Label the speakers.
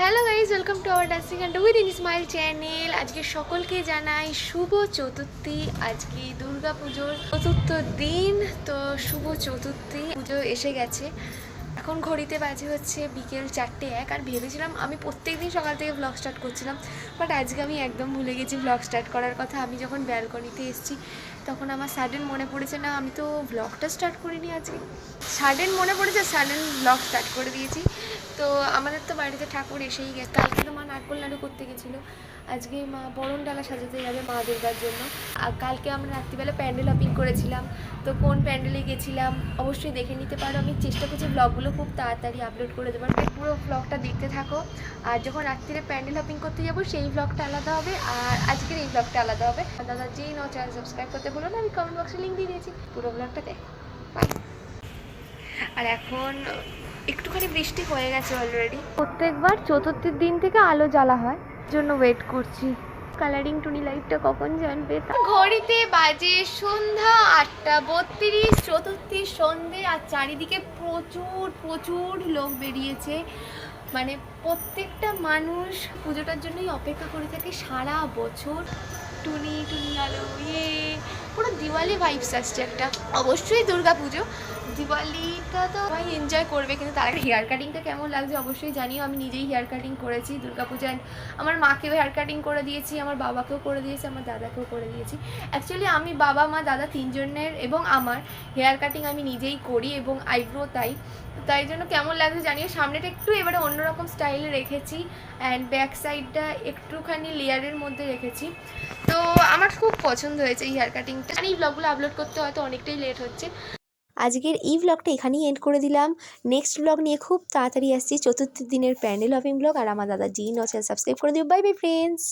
Speaker 1: Hello guys, welcome to our dancing and with Ismail channel. আজকে সকলকে জানাই শুভ চতুর্থী। আজকে দুর্গা পুজোর চতুর্থ দিন। তো শুভ চতুর্থী, পুজো এসে গেছে। এখন ঘড়িতে বাজে হচ্ছে বিকেল 4:01। আর ভেবেছিলাম আমি প্রত্যেক দিন সকাল থেকে ব্লগ স্টার্ট করছিলাম, বাট আজকে আমি একদম ভুলে গেছি ব্লগ স্টার্ট করার কথা। আমি যখন ব্যালকনিতে এসেছি তখন আমার সাডেন মনে পড়েছে, না আমি তো ব্লগটা স্টার্ট করিনি আজকে। সাডেন মনে পড়েছে, সাডেন ব্লগ স্টার্ট করে দিয়েছি। তো আমাদের তো বাড়িতে ঠাকুর এসেই গেছে। কালকে তো মা নারকোল নাড়ু করতে গেছিলো, আজকে মা বরণ ডালা সাজাতে যাবে মা দুর্গার জন্য। আর কালকে আমরা রাত্রিবেলা প্যান্ডেল হপিং করেছিলাম। তো কোন প্যান্ডেলে গেছিলাম অবশ্যই দেখে নিতে পারো। আমি চেষ্টা করছি ব্লগগুলো খুব তাড়াতাড়ি আপলোড করে দেবার, পুরো ব্লগটা দেখতে থাকো। আর যখন রাত্রিরে প্যান্ডেল হপিং করতে যাবো সেই ব্লগটা আলাদা হবে, আর আজকের এই ব্লগটা আলাদা হবে। দাদা যেই নাও চ্যানেল সাবস্ক্রাইব করতে ভুলো না, আমি কমেন্ট বক্সে লিঙ্ক দিয়ে দিয়েছি, পুরো ব্লগটা দেখো। বাই। আর এখন একটুখানি বৃষ্টি হয়ে গেছে অলরেডি। প্রত্যেকবার চতুর্থীর দিন থেকে আলো জ্বালা হয়, জন্য ওয়েট করছি কালারিং টুনি লাইটটা কখন জ্বলবে। ঘড়িতে বাজে সন্ধ্যা 8:32, চতুর্থীর সন্ধে। আর চারিদিকে প্রচুর প্রচুর লোক বেরিয়েছে, মানে প্রত্যেকটা মানুষ পুজোটার জন্যই অপেক্ষা করে থাকে সারা বছর। টুনি টুনি আলো, পুরো দিওয়ালি ভাইবস আসছে একটা। অবশ্যই দুর্গা পুজো, দিওয়ালিটা তো সবাই এনজয় করবে, কিন্তু তার আগে হেয়ার কাটিংটা কেমন লাগছে অবশ্যই জানিও। আমি নিজেই হেয়ার কাটিং করেছি দুর্গা পূজায়, আমার মাকেও হেয়ার কাটিং করে দিয়েছি, আমার বাবাকেও করে দিয়েছি, আমার দাদাকেও করে দিয়েছি। অ্যাকচুয়ালি আমি, বাবা, মা, দাদা তিনজনের এবং আমার হেয়ার কাটিং আমি নিজেই করি, এবং আইব্রো তাই জন্য কেমন লাগছে জানিও। সামনেটা একটু এবারে অন্যরকম স্টাইলে রেখেছি, অ্যান্ড ব্যাক সাইডটা একটুখানি লেয়ারের মধ্যে রেখেছি। তো আমার খুব পছন্দ হয়েছে এই হেয়ার কাটিংটা। আর এই ব্লগগুলো আপলোড করতে হয়তো অনেকটাই লেট হচ্ছে। আজকের এই ব্লগটা এখানেই এন্ড করে দিলাম। নেক্সট ব্লগ নিয়ে খুব তাড়াতাড়ি আসছি, চতুর্থ দিনের প্যান্ডেল হপিং ব্লগ। আর আমার দাদা জি চ্যানেল সাবস্ক্রাইব করে দিও। Bye bye friends.